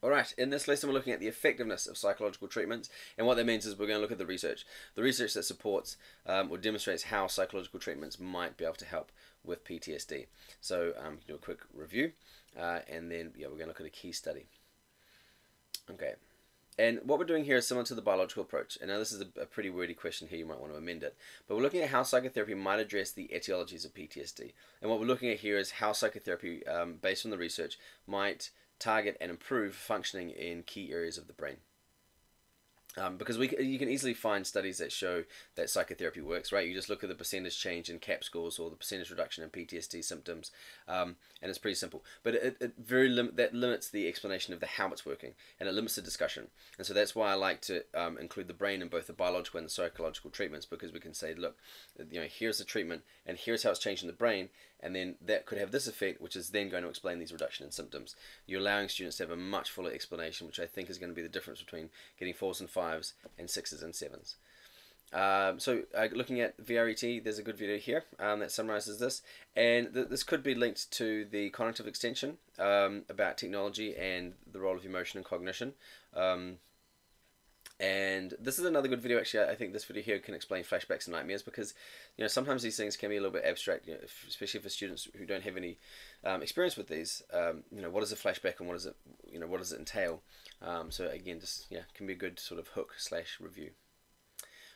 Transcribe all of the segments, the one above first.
Alright, in this lesson we're looking at the effectiveness of psychological treatments, and what that means is we're going to look at the research. The research that supports or demonstrates how psychological treatments might be able to help with PTSD. So do a quick review, and then we're going to look at a key study. Okay, and what we're doing here is similar to the biological approach. And now this is a pretty wordy question here, you might want to amend it. But we're looking at how psychotherapy might address the etiologies of PTSD. And what we're looking at here is how psychotherapy, based on the research, might target and improve functioning in key areas of the brain. Because you can easily find studies that show that psychotherapy works, right? You just look at the percentage change in CAP scores or the percentage reduction in PTSD symptoms, and it's pretty simple. But that limits the explanation of how it's working, and it limits the discussion. And so that's why I like to include the brain in both the biological and the psychological treatments, because we can say, look, here's the treatment, and here's how it's changing the brain, and then that could have this effect, which is then going to explain these reduction in symptoms. You're allowing students to have a much fuller explanation, which I think is going to be the difference between getting 4s and 5s and 6s and 7s. Looking at VRET, there's a good video here that summarizes this, and this could be linked to the cognitive extension about technology and the role of emotion and cognition. And this is another good video. Actually, I think this video here can explain flashbacks and nightmares, because sometimes these things can be a little bit abstract, especially for students who don't have any experience with these. What is a flashback and what does it entail? So again, just can be a good sort of hook / review.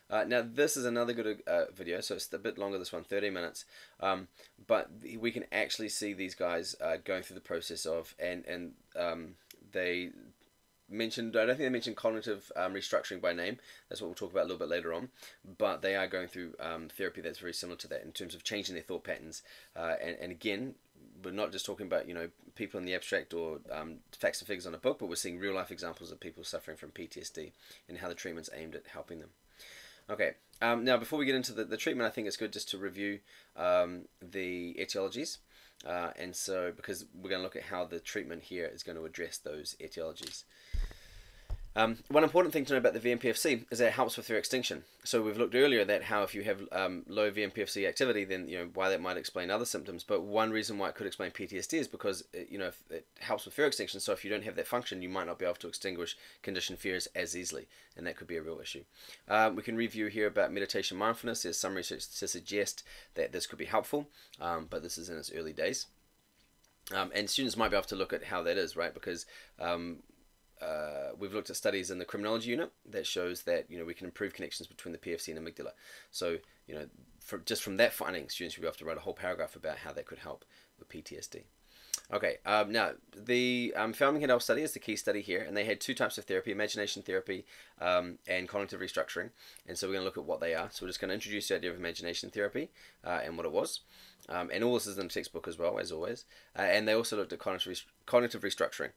Now this is another good video, so it's a bit longer, this one, 30 minutes, but we can actually see these guys going through the process of, and they mentioned, I don't think they mentioned cognitive restructuring by name. That's what we'll talk about a little bit later on, but they are going through therapy that's very similar to that in terms of changing their thought patterns, and again, we're not just talking about people in the abstract or facts and figures on a book, but we're seeing real life examples of people suffering from PTSD and how the treatment's aimed at helping them. Okay, now before we get into the treatment, I think it's good just to review the etiologies, and so because we're going to look at how the treatment here is going to address those etiologies. One important thing to know about the VMPFC is that it helps with fear extinction. So we've looked earlier at how if you have low VMPFC activity, then why that might explain other symptoms. But one reason why it could explain PTSD is because if it helps with fear extinction. So if you don't have that function, you might not be able to extinguish conditioned fears as easily, and that could be a real issue. We can review here about meditation mindfulness. There's some research to suggest that this could be helpful, but this is in its early days. And students might be able to look at how that is, right? Because we've looked at studies in the criminology unit that shows that we can improve connections between the PFC and amygdala. So just from that finding, students will be able to write a whole paragraph about how that could help with PTSD. Okay, now the Felming et al. Study is the key study here, and they had two types of therapy: imagination therapy and cognitive restructuring. And so we're going to look at what they are. So we're just going to introduce the idea of imagination therapy and what it was. And all this is in the textbook as well, as always. And they also looked at cognitive restructuring.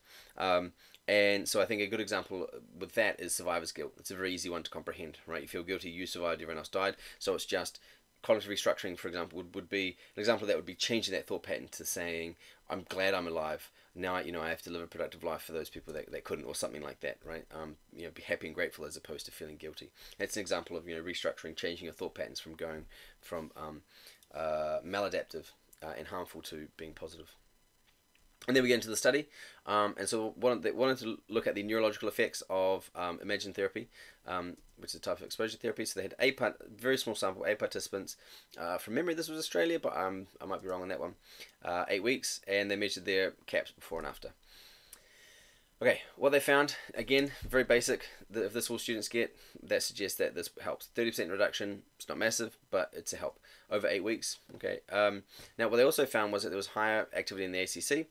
And so I think a good example with that is survivor's guilt. It's a very easy one to comprehend, right? You feel guilty, you survived, everyone else died. So it's just cognitive restructuring, for example, would be an example of that would be changing that thought pattern to saying, I'm glad I'm alive. Now, I have to live a productive life for those people that couldn't, or something like that, right? Be happy and grateful as opposed to feeling guilty. That's an example of, restructuring, changing your thought patterns from going from maladaptive and harmful to being positive. And then we get into the study, and so wanted to look at the neurological effects of imagine therapy, which is a type of exposure therapy. So they had very small sample, 8 participants. From memory, this was Australia, but I might be wrong on that one. 8 weeks, and they measured their CAPs before and after. Okay, what they found, again, very basic. If this all students get, that suggests that this helps. 30% reduction, it's not massive, but it's a help over 8 weeks. Okay. Now, what they also found was that there was higher activity in the ACC.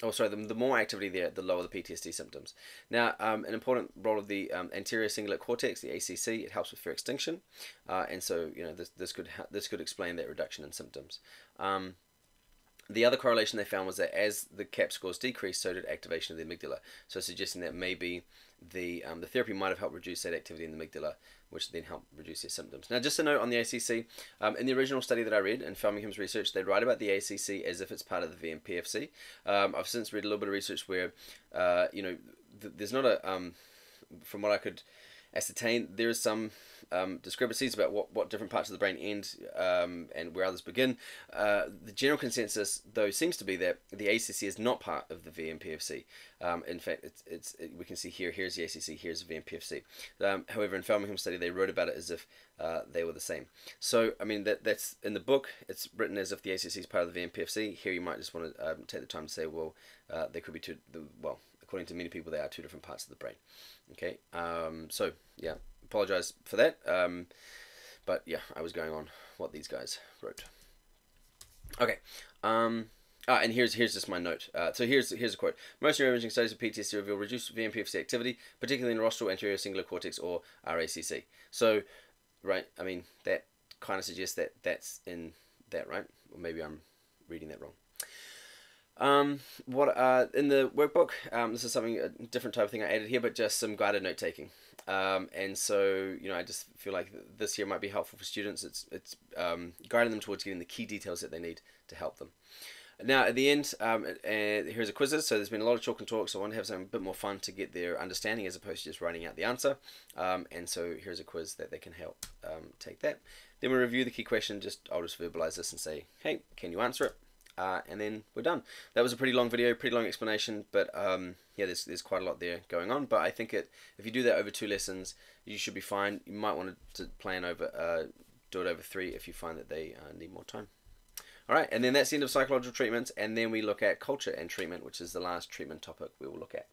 The more activity there, the lower the PTSD symptoms. Now, an important role of the anterior cingulate cortex, the ACC, it helps with fear extinction, and so this could explain that reduction in symptoms. The other correlation they found was that as the CAP scores decreased, so did activation of the amygdala. So suggesting that maybe the therapy might have helped reduce that activity in the amygdala, which then helped reduce their symptoms. Now, just a note on the ACC, in the original study that I read in Felmingham's research, they write about the ACC as if it's part of the VMPFC. I've since read a little bit of research where, there's not a, from what I could ascertain. There is some discrepancies about what different parts of the brain end and where others begin. The general consensus, though, seems to be that the ACC is not part of the VMPFC. In fact, we can see here's the ACC, here's the VMPFC. However, in Felmingham's study, they wrote about it as if they were the same. So, I mean, that's in the book. It's written as if the ACC is part of the VMPFC. Here, you might just want to take the time to say, well, there could be well, according to many people, they are two different parts of the brain. Okay, so yeah, apologize for that. But yeah, I was going on what these guys wrote. Okay. And here's just my note. So here's a quote. Most neuroimaging studies of PTSD reveal reduced VMPFC activity, particularly in rostral anterior cingulate cortex, or RACC. So, right, I mean, that kind of suggests that that's in that, right? Or maybe I'm reading that wrong. In the workbook, this is something, a different type of thing I added here, but just some guided note taking. And so, you know, I just feel like this here might be helpful for students. It's guiding them towards getting the key details that they need to help them. Now, at the end, here's a quizzes. So there's been a lot of chalk and talk, so I want to have something a bit more fun to get their understanding as opposed to just writing out the answer. And so here's a quiz that they can help take that. Then we review the key question. I'll just verbalize this and say, hey, can you answer it? And then we're done. That was a pretty long video, pretty long explanation, but yeah, there's quite a lot there going on. But I think if you do that over 2 lessons, you should be fine. You might want to plan over, do it over 3 if you find that they need more time. All right, and then that's the end of psychological treatment, and then we look at culture and treatment, which is the last treatment topic we will look at.